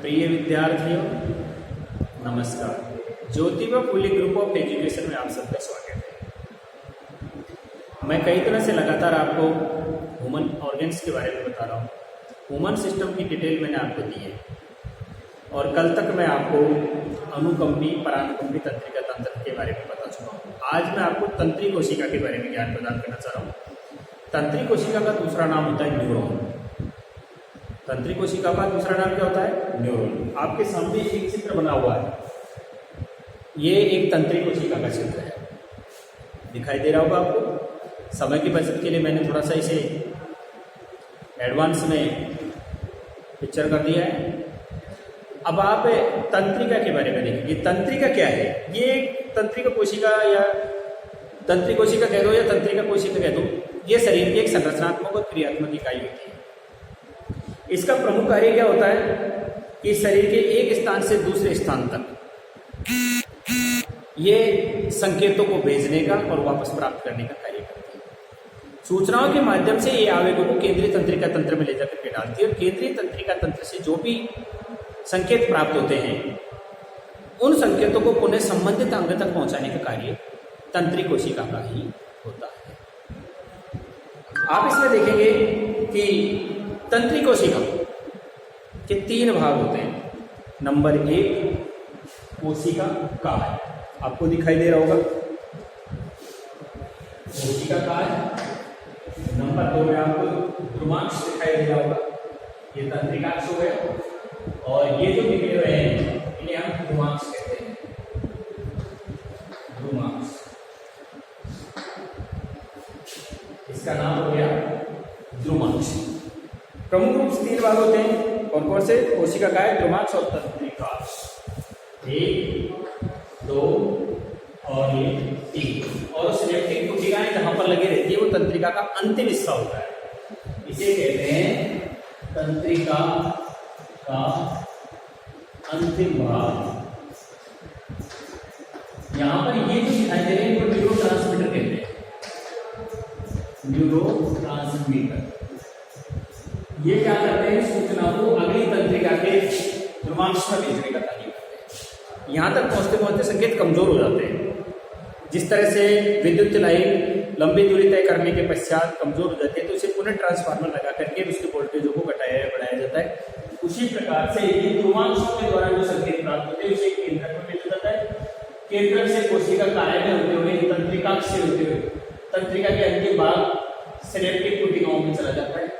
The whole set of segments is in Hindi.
प्रिय विद्यार्थियों, नमस्कार। Jyotiba Phule group of education में आप सबका स्वागत है। मैं कई तरह से लगातार आपको ह्यूमन ऑर्गन्स के बारे में बता रहा हूँ। ह्यूमन सिस्टम की डिटेल मैंने आपको दी है और कल तक मैं आपको अनुकंपी, परानुकंपी तंत्रिका तंत्र के बारे में बता चुका हूँ। आज मैं आपको तंत्री कोशिका के बारे में ज्ञान प्रदान करना चाह रहा हूँ। तंत्री कोशिका का दूसरा नाम होता है न्यूरॉन। तंत्री कोशिका का दूसरा नाम क्या होता है? न्यूरॉन। आपके सामने एक चित्र बना हुआ है, ये एक तंत्री कोशिका का चित्र है, दिखाई दे रहा होगा आपको। समय की बचत के लिए मैंने थोड़ा सा इसे एडवांस में पिक्चर कर दिया है। अब आप तंत्रिका के बारे में देखेंगे। तंत्रिका क्या है? ये तंत्रिका कोशिका या तंत्री कोशिका कह दो या तंत्रिका कोशिका कह दो, ये शरीर की एक संरचनात्मक और क्रियात्मक इकाई होती है। इसका प्रमुख कार्य क्या होता है कि शरीर के एक स्थान से दूसरे स्थान तक ये संकेतों को भेजने का और वापस प्राप्त करने का कार्य करती है। सूचनाओं के माध्यम से ये आवेगों को केंद्रीय तंत्रिका तंत्र में ले जाकर के डालती है और केंद्रीय तंत्रिका तंत्र से जो भी संकेत प्राप्त होते हैं उन संकेतों को पुनः संबंधित अंग तक पहुंचाने का कार्य तंत्री कोशिका का ही होता है। आप इसमें देखेंगे कि तंत्री कोशिका के 3 भाग होते हैं। नंबर 1 कोशिका काय, आपको दिखाई दे रहा होगा कोशिका काय। नंबर 2 में आपको ध्रुवांश दिखाई दे रहा होगा, ये तंत्रिकांश हो गया। और ये जो निकले हुए हैं इन्हें हम ध्रुवांश कहते हैं, ध्रुवांश। इसका नाम हो गया ध्रुवांश। प्रमुख रूप से 3 भाग होते हैं। कौन कौन से? कोशिका काय, ध्रुवांश और तंत्रिकांश। 1, 2 और ये 3। और सिनेप्टिक कोशिकाएं जहां पर लगी रहती है वो तंत्रिका का अंतिम हिस्सा होता है, इसे कहते हैं तंत्रिका का अंतिम भाग। यहां पर ये जो दिखाई दे रहे हैं इनको न्यूरो ट्रांसमीटर कहते हैं, न्यूरो ट्रांसमीटर। ये क्या करते हैं? सूचना को अगली तंत्रिका के ध्रुवांश में भेजने का कार्य करते हैं। यहां तक पहुंचते पहुंचते संकेत कमजोर हो जाते हैं। जिस तरह से विद्युत लाइन लंबी दूरी तय करने के पश्चात कमजोर हो जाती है तो उसे पुनः ट्रांसफार्मर लगा करके उसके वोल्टेजों को घटाया या बढ़ाया जाता है। उसी प्रकार से ये ध्रुवांशों के द्वारा जो संकेत प्राप्त होते हैं उसे केंद्रक में भेजा जाता है। केंद्रक से कोशिका काय में होते हुए तंत्रिकांश से होते हुए तंत्रिका के अंतिम भाग सिनेप्टिक कोशिकाओं में चला जाता है।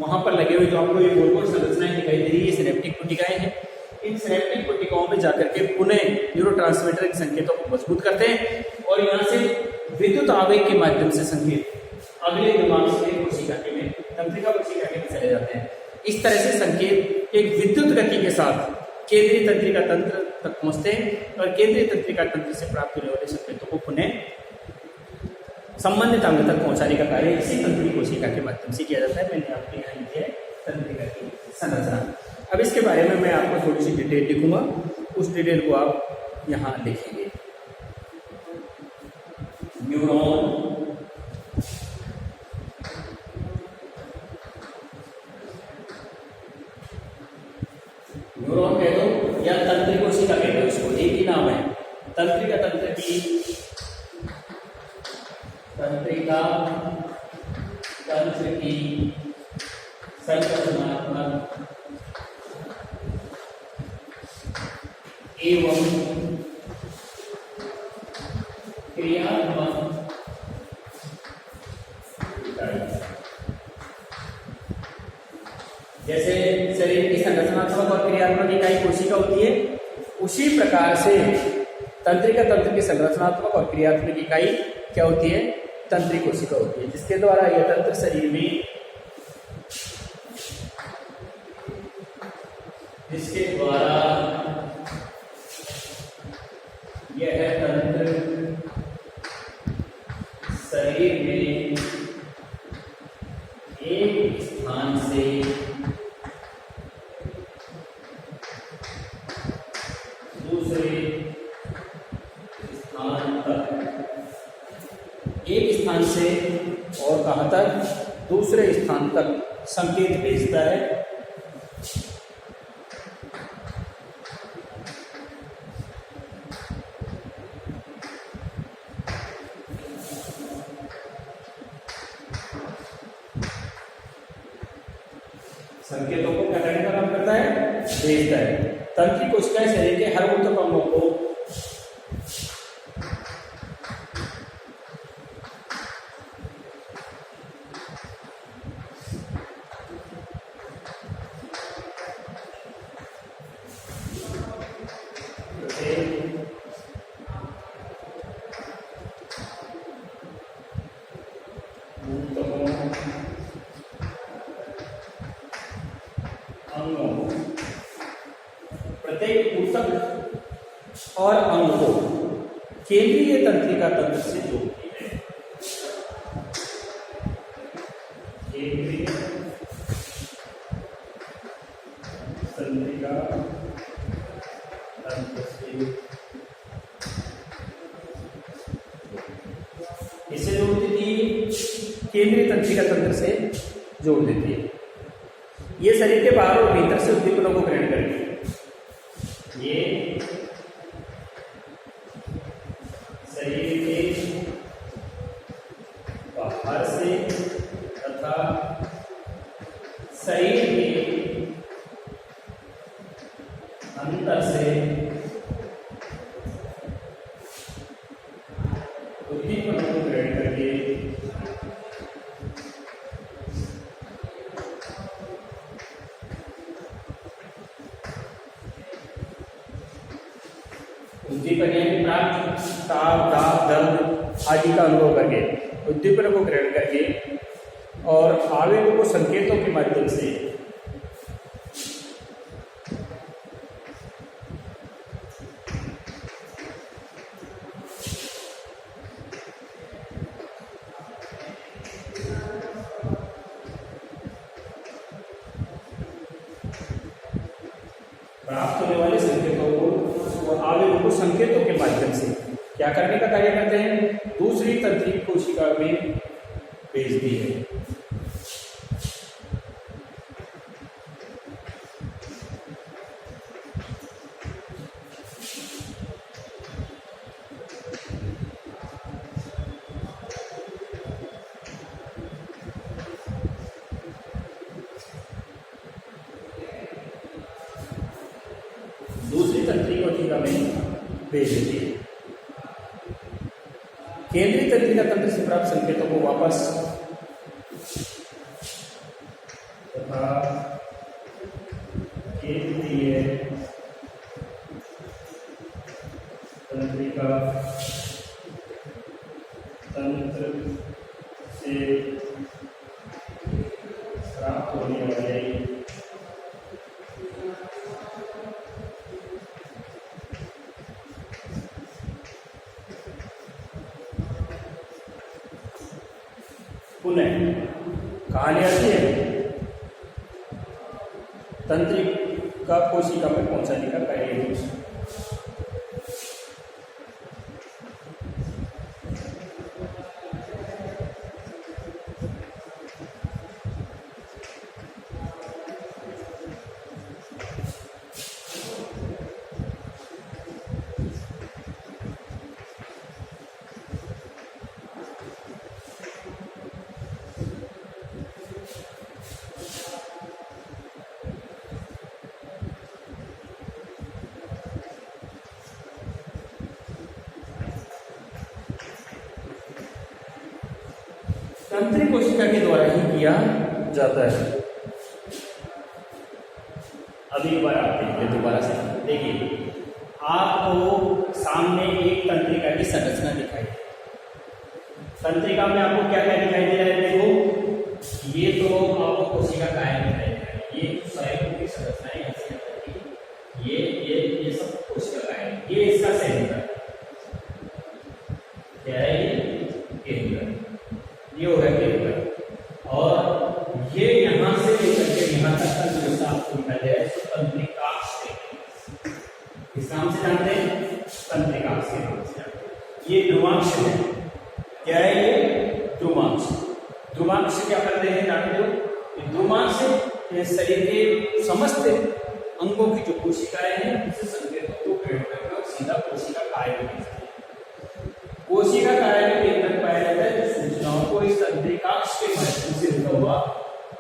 वहां पर लगे हुए जो आपको ये गोल गोल संरचनाएं दिखाई दे रही है, ये सिनेप्टिक कोशिकाएं हैं। इन सिनेप्टिक कोशिकाओं में जाकर के पुनः न्यूरोट्रांसमीटर के संकेतों को मजबूत करते हैं और यहाँ से विद्युत आवेग के माध्यम से संकेत अगले ध्रुवांश के कोशिका के में, तंत्रिका कोशिका के में चले जाते हैं। इस तरह से संकेत एक विद्युत गति के साथ केंद्रीय तंत्रिका तंत्र तक पहुंचते हैं और केंद्रीय तंत्रिका तंत्र से प्राप्त होने वाले संकेतों को पुनः संबंधित अंग तक पहुंचाने का कार्य इसी तंत्री कोशिका के माध्यम से किया जाता है। मैंने आपको यहाँ लिखा है तंत्रिका की संरचना। अब इसके बारे में मैं आपको थोड़ी सी डिटेल लिखूंगा, उस डिटेल को आप यहाँ लिखेंगे। न्यूरॉन, न्यूरॉन कह दो या तंत्री कोशिका कह दो, इसको एक ही नाम है। तंत्रिका तंत्र की तंत्रिका तंत्र की संरचनात्मक एवं क्रियात्मक इकाई। जैसे शरीर की संरचनात्मक और क्रियात्मक इकाई कोशिका होती है, उसी प्रकार से तंत्रिका तंत्र की संरचनात्मक और क्रियात्मक इकाई क्या होती है? तंत्री कोशिका होती है, जिसके द्वारा यह तंत्र शरीर में, जिसके द्वारा यह तंत्र शरीर में एक स्थान से दूसरे स्थान तक, एक स्थान से और कहां तक? दूसरे स्थान तक संकेत भेजता है संकेतों को क्या करने का काम करता है, भेजता है। तंत्रिका कोशिकाएं शरीर के हर ऊतक अंगों को प्रत्येक ऊतक और अंग को केंद्रीय तंत्रिका तंत्र से जोड़ती है। केंद्रीय तंत्रिका तंत्र से इसे जोड़ देती है, केंद्रीय तंत्रिका तंत्र से जोड़ देती है। ये शरीर के बाहर और भीतर से उद्दीपनों को ग्रहण करती है। ये शरीर के बाहर से तथा शरीर के अंदर से उद्दीपनों को ग्रहण करके उद्दीपन यानी प्राप्त ताप, दाब, दर्द आदि का अनुभव करके, उद्दीपन को ग्रहण करके और आवेगों को संकेतों के माध्यम से प्राप्त होने वाले संकेतों को और आवेगों को संकेतों के माध्यम से क्या करने का कार्य करते हैं, दूसरी तंत्रिका कोशिका में भेजती है। दूसरी तंत्रिका कोशिका में भेज देती है। केंद्रीय तंत्रिका तंत्र से प्राप्त संकेतों को वापस तथा केंद्रीय तंत्रिका तंत्र से प्राप्त होने वाले पुनः कहानी आती है तंत्रिका कोशिका में पहुंचाने का कार्य है। तंत्रिका कोशिका के द्वारा ही किया जाता है। अभी एक बार आप देखिए, दोबारा से देखिए, आपको सामने एक तंत्रिका की संरचना दिखाई दे। तंत्रिका में आपको क्या क्या दिखाई दे रहा है, देखो ये तो आपको कोशिका कायम दिखाई दे रहा है, ये शरीर की संरचना है, ये सब कोशिका कायम, ये इसका सेंटर क्या है, ये केंद्र, ये हो गया केंद्र, और ये यहां से लेकर के यहां तक का जो हिस्सा आपको दिखाई दे रहा है इसको तंत्रिकाक्ष कहते हैं। इस नाम से जानते हैं, तंत्रिकाक्ष के नाम से जानते हैं। ये ध्रुवांश है, क्या है ये, ध्रुवांश। ध्रुवांश क्या करते हैं जानते हो, ध्रुवांश शरीर के समस्त अंगों की जो कोशिकाएं हैं उनसे संकेतों को ग्रहण करके सीधा कोशिका काय में भेजती है। कोशिका काय में केंद्र पाया जाता है जो सूचनाओं को इस तंत्रिकाक्ष के माध्यम से होता हुआ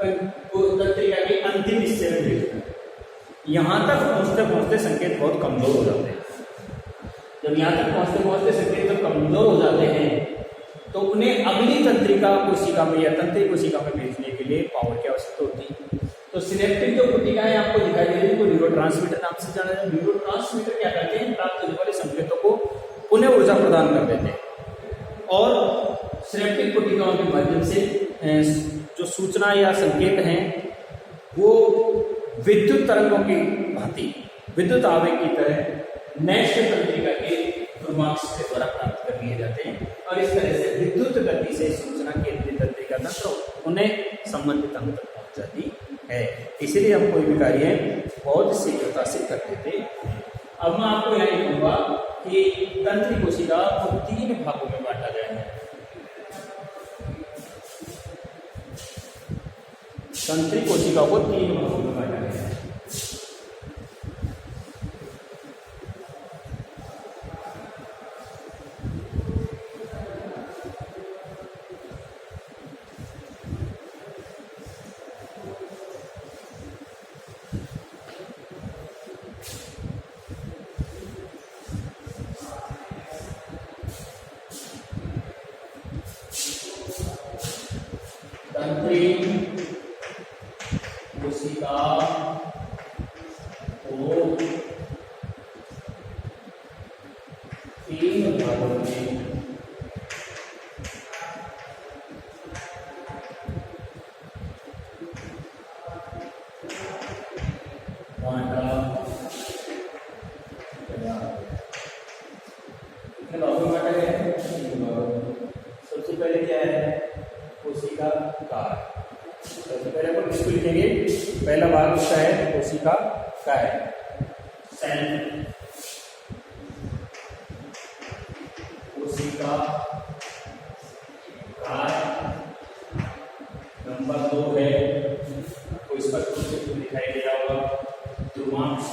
तंत्रिका के अंतिम भेजना है। यहाँ तक पहुँचते पहुँचते संकेत बहुत कमजोर हो जाते हैं। जब यहाँ तक पहुँचते पहुँचते संकेत जब कमजोर हो जाते हैं तो उन्हें अगली तंत्रिका कोशिका में या तंत्रिका कोशिका में भेजने के लिए पावर की आवश्यकता होती है। तो सिनेप्टिक जो कोशिकाएं आपको दिखाई दे रही है, न्यूरोट्रांसमीटर नाम से जाना जाता है। न्यूरोट्रांसमीटर क्या करते हैं, प्राप्त होने वाले संकेतों को पुनः ऊर्जा प्रदान कर देते हैं और सिनेप्टिक कोशिकाओं के माध्यम से जो सूचना या संकेत हैं वो विद्युत तरंगों की भांति विद्युत आवेग की तरह नेक्स्ट तंत्रिका के क्रमांक के द्वारा प्राप्त कर लिए जाते हैं और इस तरह से विद्युत गति से सूचना केंद्रीय तंत्रिका तंत्र उन्हें संबंधित अंग तक पहुंच जाती है। इसीलिए हम कोई भी कार्य बहुत शीघ्रता से कर देते हैं। अब मैं आपको यहाँ लिखूंगा कि तंत्रिका कोशिका को 3 भागों में बांटा गया है। तंत्रिका कोशिका को 3 भागों में बांटा गया है। तंत्रिका कोशिका को 3 भागों में बांटा गया है। सबसे पहले क्या है, कोशिका काय। सबसे पहले अपन किसको लिखेंगे, पहला भाग उसका है कोशिका काय, सेल कोशिका काय। नंबर 2 है, कोई स्पष्ट रूप से दिखाई दे रहा होगा, ध्रुवांश।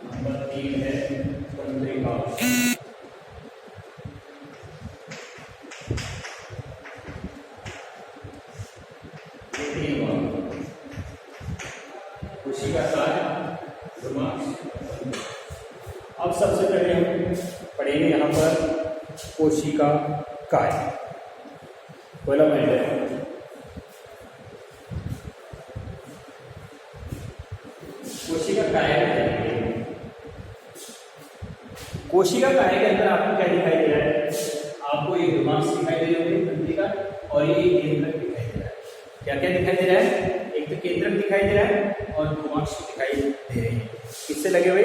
नंबर 3 है तंत्रिका। कोशिका काय, ध्रुवांश। अब सबसे पहले हम पढ़ेंगे यहाँ पर कोशिका काय। पहला पॉइंट है कोशिका काय में। कोशिका काय के अंदर आपको क्या दिखाई दे रहा है, आपको ये ध्रुवांश दिखाई दे रहे होंगे तंत्रिका और ये केंद्रक दिखाई दे रहा है। क्या क्या दिखाई दे रहा है, एक तो केंद्रक दिखाई दे रहा है और ध्रुवांश दिखाई दे रहे हैं। किससे लगे हुए,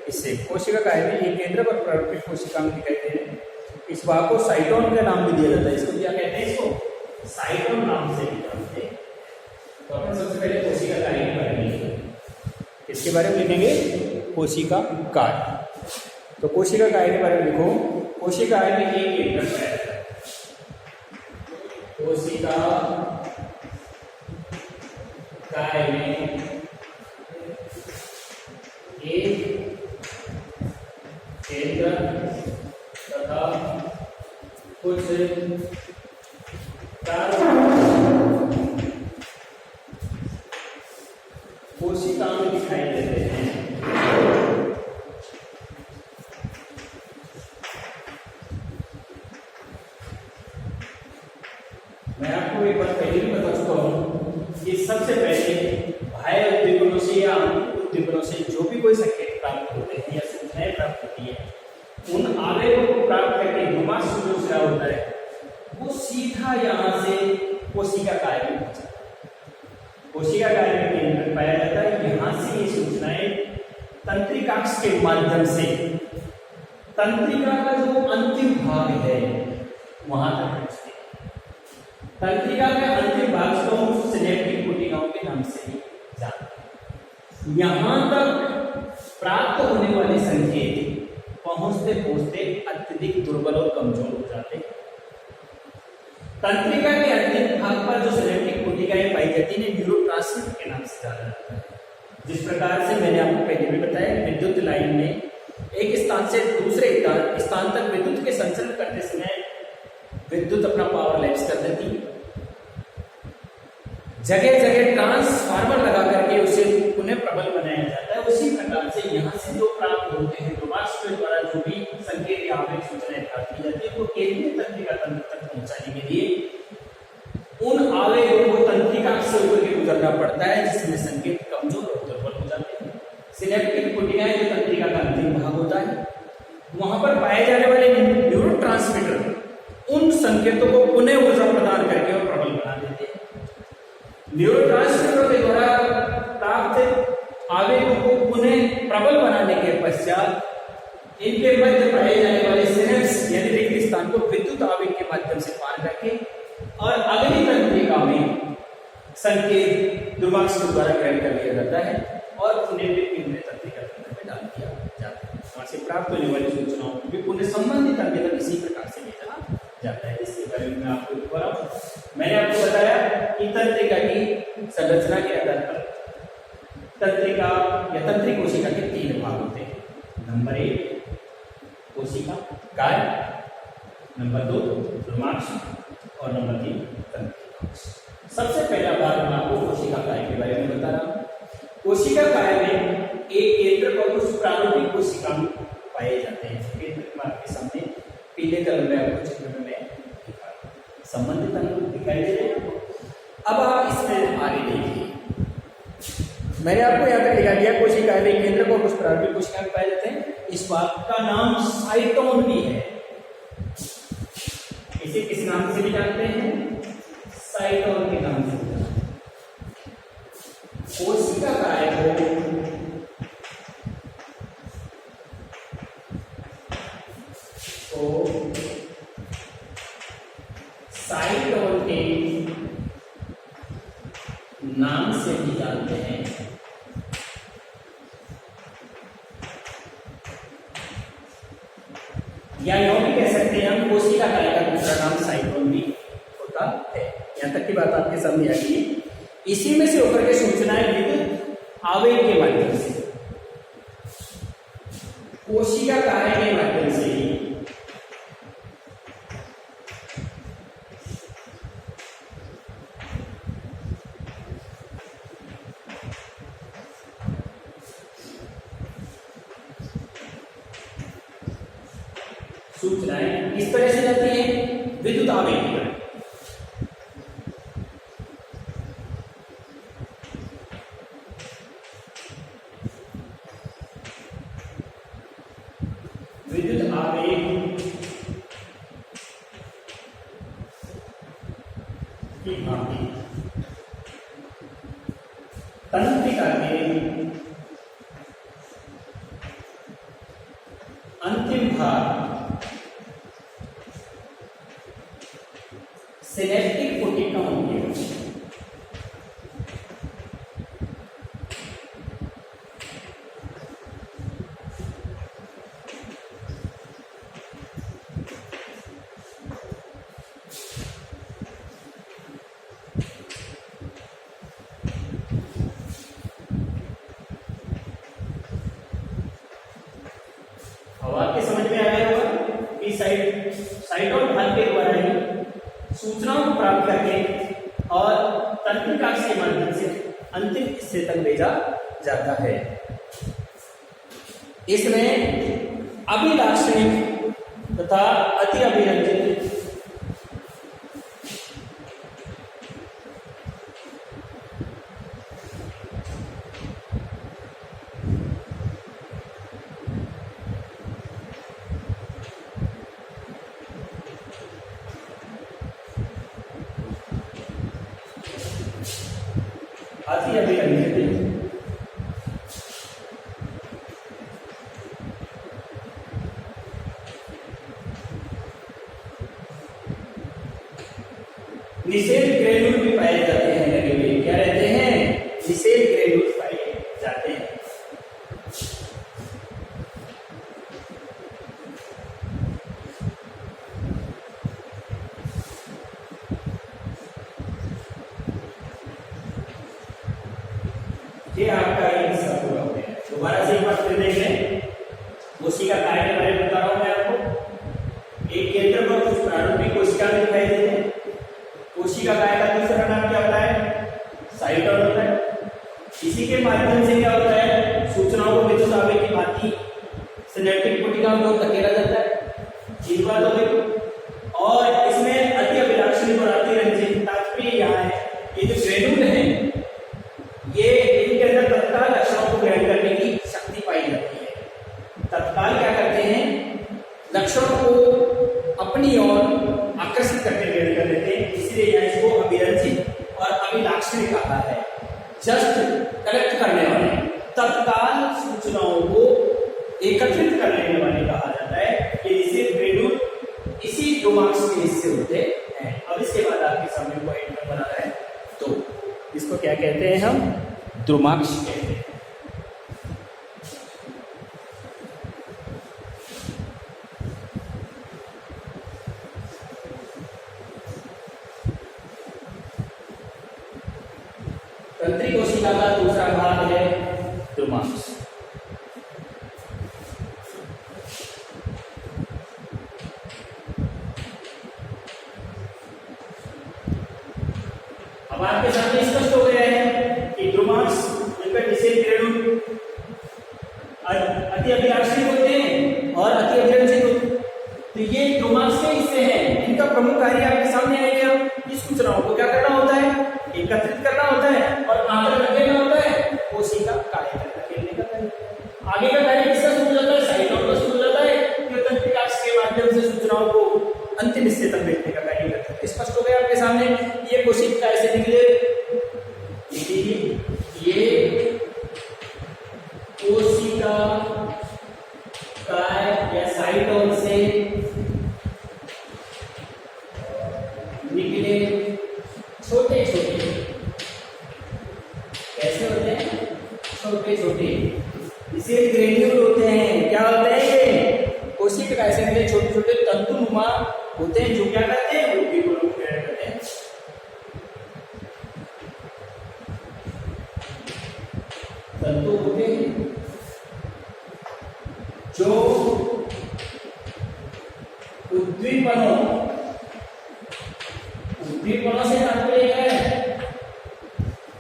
इससे। कोशिका काय में ये केंद्रक और प्रारूपिक कोशिका में दिखाई दे रहे हैं। इस भाग को साइटोन का नाम भी दिया जाता है। इसको क्या कहते हैं, इसको साइटोन नाम से भी जानते हैं। तो अपन सबसे पहले कोशिका काय के बारे में लिखेंगे। इसके बारे में लिखेंगे कोशिका काय। तो कोशिका काय के बारे में लिखो, कोशिका काय में एक केंद्रक है। कोशिका काय में एक केंद्रक तथा कुछ कोशिका में दिखाई देते हैं। मैं आपको एक बार पहले भी बता चुका हूं कि सबसे पहले बाह्य उद्दीपनों से या उद्दीपनों से जो भी कोई संकेत प्राप्त होते हैं या सूचनाएं प्राप्त होती है, उन आवेगों को प्राप्त करके ध्रुवांश जो स्राव होता है वो सीधा यहाँ से कोशिका काय में पहुंचता है। कोशिका काय में केंद्रक पाया जाता है। यहाँ से ये सूचनाएं तंत्रिकाक्ष के माध्यम से तंत्रिका का जो अंतिम भाग है वहां तक पहुंचती है। तंत्रिका के अंतिम भाग को हम सिनेप्टिक कोशिकाओं के नाम से ही जानते हैं। यहाँ तक प्राप्त होने वाले संकेत पहुंचते पहुंचते अत्यधिक दुर्बल और कमजोर हो जाते हैं। तंत्रिका के अंतिम भाग पर जो सिनेप्टिक कोशिकाएं पाई जाती है न्यूरोट्रांसमीटर के नाम से जाना जाता है। जिस प्रकार से मैंने आपको पहले भी बताया, विद्युत लाइन में एक स्थान से दूसरे स्थान तक विद्युत के संचरण करते समय विद्युत अपना पावर लैप्स कर देती है, जगह जगह ट्रांसफार्मर लगा करके उसे पुनः प्रबल बनाया जाता है। उसी प्रकार से यहाँ से जो प्राप्त होते हैं ध्रुवांश के द्वारा जो भी संकेत या आवेग सूचनाएं प्राप्त की जाती है वो केंद्रीय तंत्रिका तंत्र तक पहुंचाने के लिए उन आवेगों को तंत्रिका से होकर के गुजरना पड़ता है, जिसमें संकेत कमजोर और दुर्बल हो जाते हैं। सिनेप्टिक पुटिकाएं जो तंत्रिका का अंतिम भाग होता है, वहां पर पाए जाने वाले न्यूरोट्रांसमीटर उन संकेतों को पुनः ऊर्जा प्रदान करके और प्रबल बना देते हैं। न्यूरोट्रांसमीटर के द्वारा प्राप्त आवेगों को पुनः प्रबल बनाने के पश्चात इनके मध्य पाए जाने वाले सिनेप्स यानी रिक्त स्थान को विद्युत आवेग के माध्यम से पार करके और अगली तंत्रिका में संकेत ध्रुवांश के द्वारा ग्रहण कर लिया जाता है और उन्हें भी केंद्रीय तंत्रिका तंत्र में डाल दिया जाता है। वहां से प्राप्त होने वाली सूचनाओं को भी पुनः संबंधित तंत्रिका इसी प्रकार से भेजा जाता है। इसके बारे में मैं आपको बता रहा हूं। मैंने आपको बताया कि तंत्रिका की संरचना के आधार पर तंत्रिका या तंत्रिक कोशिका के 3 भाग होते हैं। नंबर 1 कोशिका काय, नंबर 2 ध्रुवांश और नंबर 3 तंत्रिका। सबसे पहला भाग मैं आपको कोशिका काय के बारे में बता रहा हूं। कोशिका काय में एक केंद्र और कुछ प्रारंभिक कोशिका पाए जाते हैं। केंद्र आपके सामने पीले कलर में आपको चित्र में मैं दिखा रहा हूं, संबंधित अंग दिखाई दे रहे हैं। अब आप इसमें आगे देखिए, मैंने आपको यहाँ पे लिखा दिया कोशिका में केंद्र को कुछ प्रारंभिक कोशिका पाए जाते हैं। इस बात का नाम साइटोन भी है। इसे किस नाम से भी जानते हैं? साइटोन के नाम से। कोशिका काय को साइटोन के नाम से भी जानते हैं। या यूं भी कह सकते हैं हम कोशिका काय का दूसरा नाम साइटोन भी होता है। यहां तक की बात आपके सामने आ गई। इसी में से होकर के सूचनाएं विद्युत आवेग के माध्यम से कोशिका काय के माध्यम से ही सूचनाएं किस तरह से जाती है? विद्युत आवेग की तरह। विद्युत आवेग की भांति तंत्रिका के अंतिम भाग सिनेप्टिक पुटिका होंगे। अब आपके समझ में आ गया होगा कि साइटोन भाग के द्वारा ही सूचनाओं को प्राप्त करके और तंत्रिका के माध्यम से अंतिम हिस्से तक भेजा जाता है। इसमें अभिलाक्षणिक तथा अति अभिरंजित अति अभिरंजित निषेध ग्रेन्यूल भी पाए जाते हैं लगे हुए। क्या रहते हैं? निषेध ग्रेन्यूल पाए जाते हैं। ये आपका एक हिस्सा पूरा हो गया। दोबारा से एक बार फिर देख लें। कोशिका काय के बारे में बता रहा हूं मैं आपको। एक केंद्र पर कुछ प्रारंभिक कोशिका कोशिका काय का दूसरा नाम क्या होता है? साइटोन होता है। इसी के माध्यम से क्या होता है? सूचनाओं को विद्युत आवेग की भांति सिनेप्टिक कोशिका में धकेला जाता है। एक बात हो गई। और इसमें अति अभिलाक्षणिक और अतिरंजित तात्पर्य यहाँ है, ये जो ग्रेन्यूल है ये इनके अंदर तत्काल लक्षणों को ग्रहण करने की शक्ति पाई जाती है। तत्काल क्या करते हैं? लक्षणों को अपनी ओर आकर्षित करके ग्रहण कर लेते हैं, इसलिए यहाँ इसको अभिरंजित और अभिलाक्षणिक कहा है। जस्ट कलेक्ट करने वाले, तत्काल सूचनाओं को एकत्रित कर लेने वाले कहा जाता है। ये इसे ग्रेन्यूल इसी दो मार्क्स के हिस्से होते हैं। अब इसके बाद आपके सामने पॉइंट नंबर आ रहा है, तो इसको क्या कहते हैं? हम द्रुमाक्ष कहते हैं। तंत्री कोशिका का दूसरा भाग है द्रुमाक्ष। अब आपके सामने स्पष्ट हो गया है कि द्रुमाक्ष इनका निषेध ग्रेन्यूल अति अभिलाक्षणिक होते हैं और अति अभिरंजित होते हैं। तो ये द्रुमाक्ष के हिस्से हैं। इनका प्रमुख कार्य आपके सामने आएगा। इस सूचनाओं को क्या करना होता है? एकत्रित करना होता है और आगे रखना होता है। कोशिका काय का खेलने का कार्य। आगे का कार्य किसका शुरू हो जाता है? साइटोन का शुरू हो जाता है, जो तंत्रिकाक्ष के माध्यम से सूचनाओं को अंतिम हिस्से तक भेजने का कार्य करता है। स्पष्ट हो गया आपके सामने? ये कोशिका ऐसे निकले, ये कोशिका काय या साइटोन से निकले छोटे छोटे, कैसे होते हैं? छोटे छोटे इसे ग्रेन्यूल होते हैं। क्या होते हैं ये? कोशिका काय से निकले छोटे छोटे तंतुनुमा होते हैं, जो क्या करते हैं? उद्दीपनों को ग्रहण करते हैं। तंतु होते हैं जो उद्दीपनों से तात्पर्य है,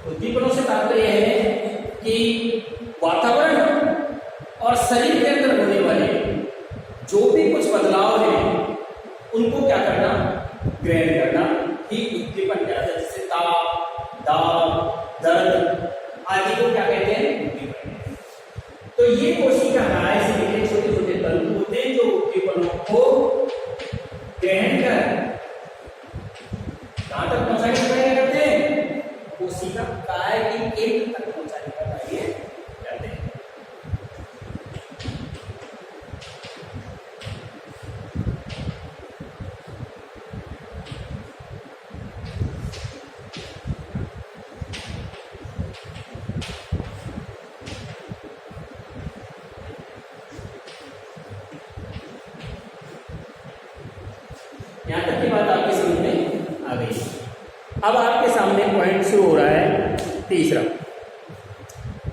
उद्दीपनों से तात्पर्य है कि वातावरण और शरीर के अंदर होने वाले जो भी कुछ बदलाव हैं उनको क्या करना? ग्रहण करना ही उद्दीपन कहलाता है। जैसे ताप, दाब, दर्द आदि को क्या कहते हैं? उद्दीपन। तो ये कोशिका काय से निकले छोटे छोटे तंतु होते हैं जो उद्दीपनों को ग्रहण कर कहां तक पहुंचाने का कार्य करते हैं? कोशिका काय की केंद्र तक पहुंचाने का कार्य करते हैं। यहां तक की बात आपके समझ में आ गई। अब आपके सामने पॉइंट शुरू हो रहा है तीसरा,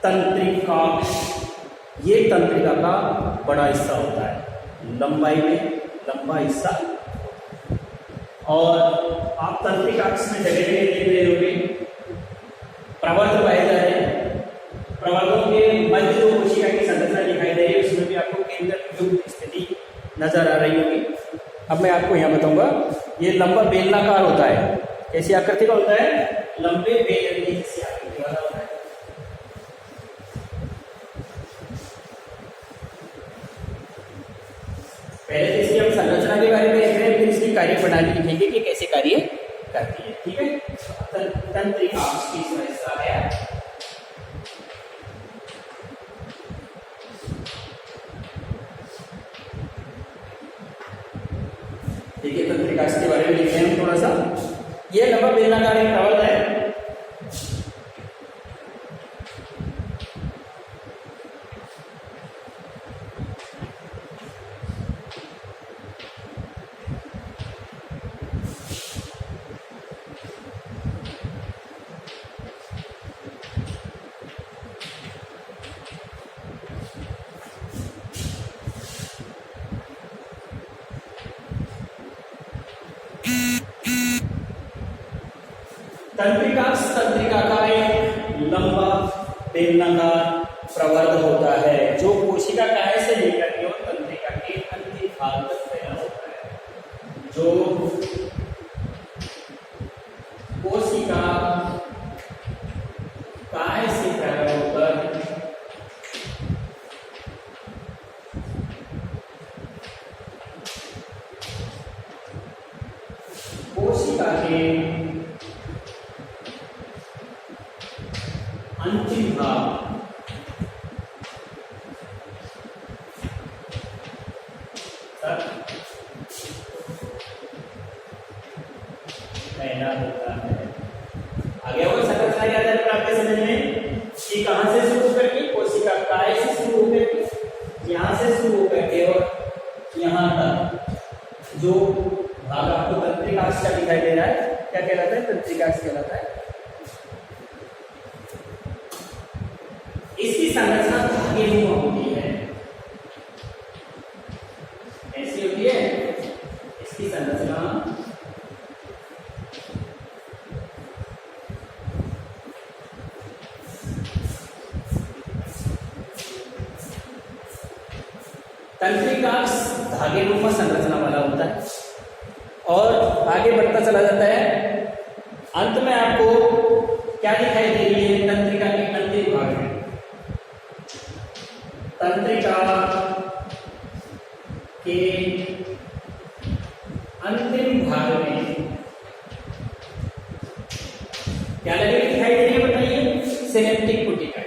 तंत्रिकाक्ष। ये तंत्रिका का बड़ा हिस्सा होता है, लंबाई में लंबा हिस्सा। और आप तंत्रिकाक्ष में जगह जगह देख रहे होंगे प्रवर्ध पाए जा रहे हैं। प्रवर्धों के मध्य जो कोशिका की संरचना दिखाई दे रही है उसमें भी आपको केंद्र युक्त स्थिति नजर आ रही होगी। अब मैं आपको यहाँ बताऊंगा, ये लंबा बेलनाकार होता है। कैसी आकृति का होता है? लंबे बेलन की जैसी आकृति वाला होता है। पहले तो इसकी हम संरचना के बारे में देख रहे हैं, फिर इसकी कार्य प्रणाली लिखेंगे कि कैसे कार्य करती है। ठीक है, तंत्रिकाक्ष की हिस्सा है। ठीक है, तंत्रिकाक्ष के बारे में लिख रहे हैं थोड़ा सा। ये लंबा बेलनाकार एक प्रवर्ध है। तंत्रिकाक्ष तंत्रिका का एक लंबा बेलनाकार प्रवर्ध होता है जो कोशिका काय से लेकर के और तंत्रिका के अंतिम भाग तक फैला होता है। जो कोशिका काय से फैला होकर कोशिका के अंतिम भाग फैला होता है। आगे और संरचना याद है आपके समझ में कि कहां से शुरू करके कोशिका काय से शुरू होकर के यहां से शुरू होकर के और यहां तक जो भाग आपको तंत्रिकाक्ष का दिखाई दे रहा है क्या कहलाता है? तंत्रिकाक्ष कहलाता है। इसकी संरचना धागेनुमा होती है। ऐसी होती है इसकी संरचना तंत्रिकाक्ष धागेनुमा संरचना वाला होता है और आगे बढ़ता चला जाता है। अंत में आपको क्या दिखाई दे रही है? तंत्रिका के अंतिम भाग में तंत्रिका के अंतिम भाग में क्या लगे दिखाई दे रही है? बताइए। सिनेप्टिक पुटिका,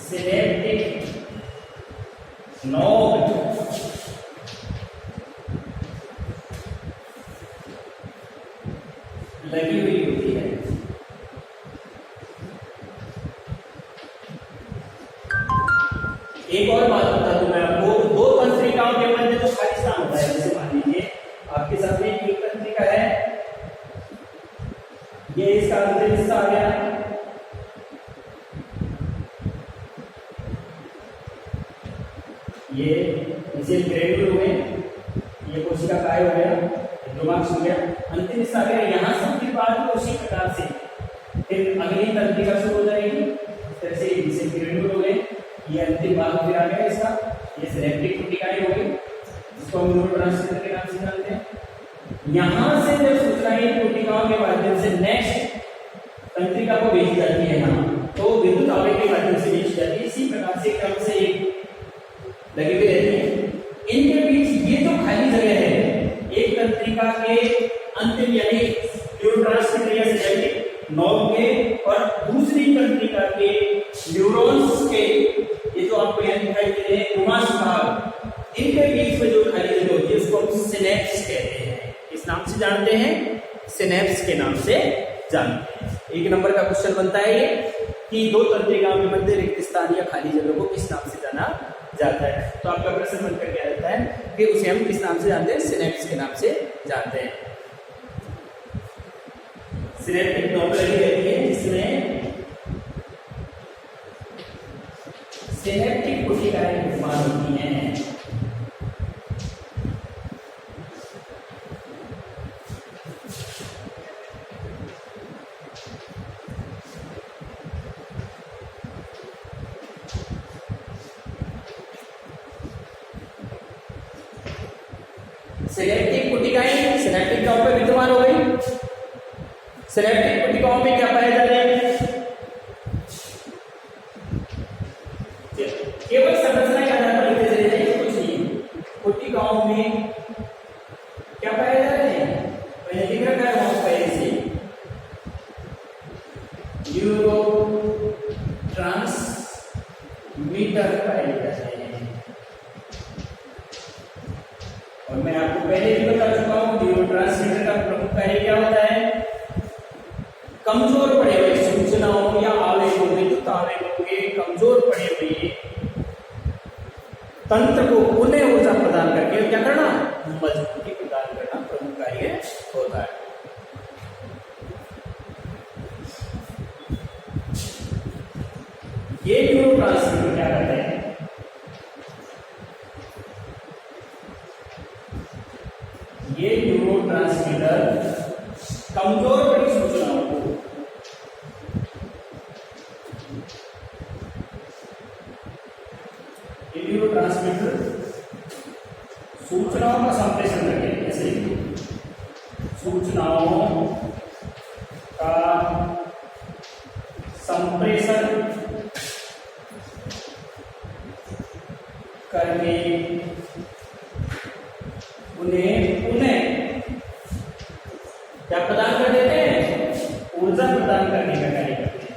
सिनेप्टिक नोड लगी हुई होती है। एक और बात बता दूं मैं आपको, दो तंत्रिकाओं के मध्य जो खाली स्थान होता है, जैसे मान लीजिए आपके सामने एक तंत्रिका है, ये इसका अंतिम हिस्सा आ गया, ये इसे ग्रेन्यूल हुए, ये कोशिका काय हो गया, एंडोमार्क्स हो गया, अंतिम हिस्सा आ गया। यहां से फिर बाद उसी प्रकार से फिर अगली तंत्रिका शुरू हो जाएगी। इस तरह से इसे ग्रेन्यूल हो गए, ये अंतिम भाग फिर आ गया इसका, ये सिनेप्टिक पुटिकाएं हो गई जिसको हम न्यूरोट्रांसमीटर के नाम से जानते हैं। यहां से जब सूचनाएं पुटिकाओं के माध्यम से नेक्स्ट तंत्रिका को भेजी जाती है यहाँ, तो विद्युत आवेग के माध्यम से भेजी जाती है। इसी प्रकार से क्रम से लगी हुई रहती है। इनके बीच ये जो खाली जगह है, एक तंत्रिका के अंतिम यानी न्यूरोट्रांसमीटर या सिनेप्टिक नोड के और दूसरी तंत्रिका के न्यूरॉन्स के, ये जो आपको यहाँ दिखाई दे रहे हैं नुमाश भाग, इनके बीच में जो खाली जगह होती है उसको हम सिनेप्स कहते हैं। किस नाम से जानते हैं? सिनेप्स के नाम से जानते हैं। एक नंबर का क्वेश्चन बनता है ये कि दो तंत्रिकाओं के मध्य रिक्त स्थान या खाली जगह को किस नाम से जाना जाता है। तो आपका प्रश्न बनकर क्या रहता है कि उसे हम किस नाम से जानते हैं? सिनेप्स के नाम से जानते हैं। सिनेप्टिक नोड लगी रहती है जिसमें सिनेप्टिक पुटिकाएं निर्माण होती हैं। सिनेप्टिक पुटिकाएं सिनेप्टिक नोड पर विद्यमान हो गई। सिनेप्टिक पुटिकाओं में क्या पाया जाता है? केवल संरचना के आधार पर लिखते चले जाइए, कुछ नहीं। पुटिकाओं में क्या पाया जाता है? मैंने लिख रखा है वहां पहले से, न्यूरो ट्रांसमीटर पाए जाते हैं। और मैं आपको पहले भी बता चुका हूं न्यूरो ट्रांसमीटर का प्रमुख कार्य क्या होता है? कमजोर पड़े हुए सूचनाओं या आवेगों, विद्युत आवेगों के कमजोर पड़े हुए तंत्र को पुनः ऊर्जा प्रदान करके क्या करना? मजबूती प्रदान करना प्रमुख कार्य होता है। ये न्यूरोट्रांसमीटर क्या करते हैं? ये न्यूरोट्रांसमीटर कमजोर पड़ी सूचनाओं को न्यूरोट्रांसमीटर सूचनाओं का संप्रेषण करके, जैसे सूचनाओं का संप्रेषण करके उन्हें क्या प्रदान कर देते हैं, ऊर्जा प्रदान करने का कार्य करते हैं।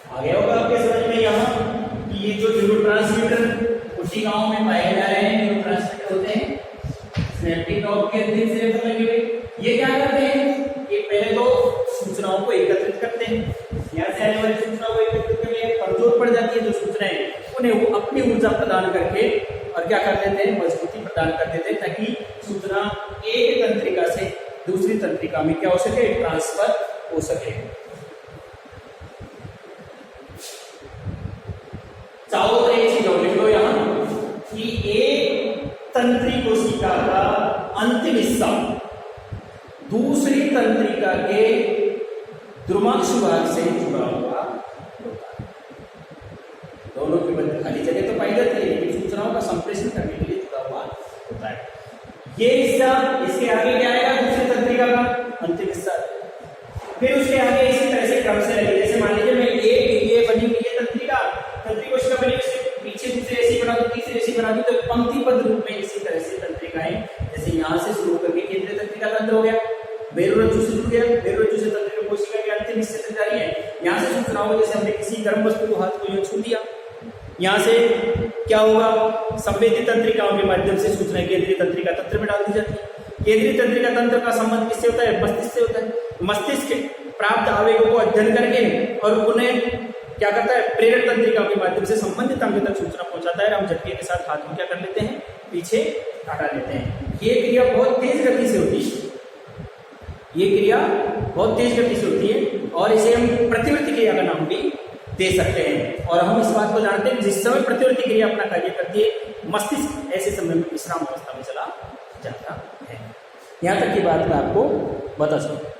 आ गया होगा आपके समझ में यहाँ कि ये जो न्यूरोट्रांसमीटर कोशिकाओं में पाए जा रहे हैं, न्यूरोट्रांसमीटर होते हैं सिनेप्टिक नर्व के अधीन से लगे हुए। ये क्या करते हैं, ये पहले तो सूचनाओं को एकत्रित करते हैं, यहाँ से आने वाली सूचनाओं को एकत्रित करने में कमजोर पड़ जाती है जो सूचनाएं, उन्हें वो अपनी ऊर्जा प्रदान करके और क्या कर देते हैं, मजबूती प्रदान कर देते हैं, ताकि सूचना एक तंत्रिका से दूसरी तंत्रिका में क्या हो सके, ट्रांसफर हो सके। चारों तरह एक चीज और लिख लो यहाँ कि एक तंत्री कोशिका का अंतिम हिस्सा दूसरी तंत्रिका के द्रुमांश भाग से जुड़ा हुआ होता है। दोनों के मध्य खाली जगह तो पाई जाती है, लेकिन सूचनाओं का संप्रेषण करने के लिए जुड़ा हुआ होता है। ये हिस्सा, इसके आगे क्या आएगा, दूसरी तंत्रिका का अंतिम हिस्सा, फिर उसके आगे इसी तरह से क्रम से लगे। जैसे मान लीजिए मैं ये बनी हुई है तंत्रिका, तंत्री कोशिका बनी, उसके पीछे दूसरी ऐसी बना दो, तीसरी ऐसी बना दी, तो पंक्तिबद्ध रूप में इसी तरह से तंत्रिकाएं, जैसे यहाँ से शुरू करके केंद्रीय तंत्रिका तंत्र हो गया, मेरुरज्जु से जुड़ गया, मेरुरज्जु से तंत्रिका कोशिका के अंतिम हिस्से तक जा रही है। यहाँ से सूचनाओं, जैसे हमने किसी गर्म वस्तु को हाथ को छू दिया, यहाँ से क्या होगा, संवेदी तंत्रिकाओं के माध्यम से सूचना केंद्रीय तंत्रिका तंत्र में डाल दी जाती है। केंद्रीय तंत्रिका तंत्र का संबंध किससे होता है, मस्तिष्क से होता है। मस्तिष्क प्राप्त आवेगों को अध्ययन करके और उन्हें क्या करता है, प्रेरक तंत्रिकाओं के माध्यम से संबंधित अंग तक सूचना पहुंचाता है। हम झटके के साथ हाथ को क्या कर लेते हैं, पीछे हटा लेते हैं। ये क्रिया बहुत तेज गति से होती है, ये क्रिया बहुत तेज गति से होती है और इसे हम प्रतिवर्ती क्रिया का नाम भी दे सकते हैं। और हम इस बात को जानते हैं, जिस समय प्रतिवर्ती क्रिया अपना कार्य करती है, मस्तिष्क ऐसे समय में विश्राम अवस्था में चला जाता है। यहाँ तक की बात मैं आपको बता सकता हूँ।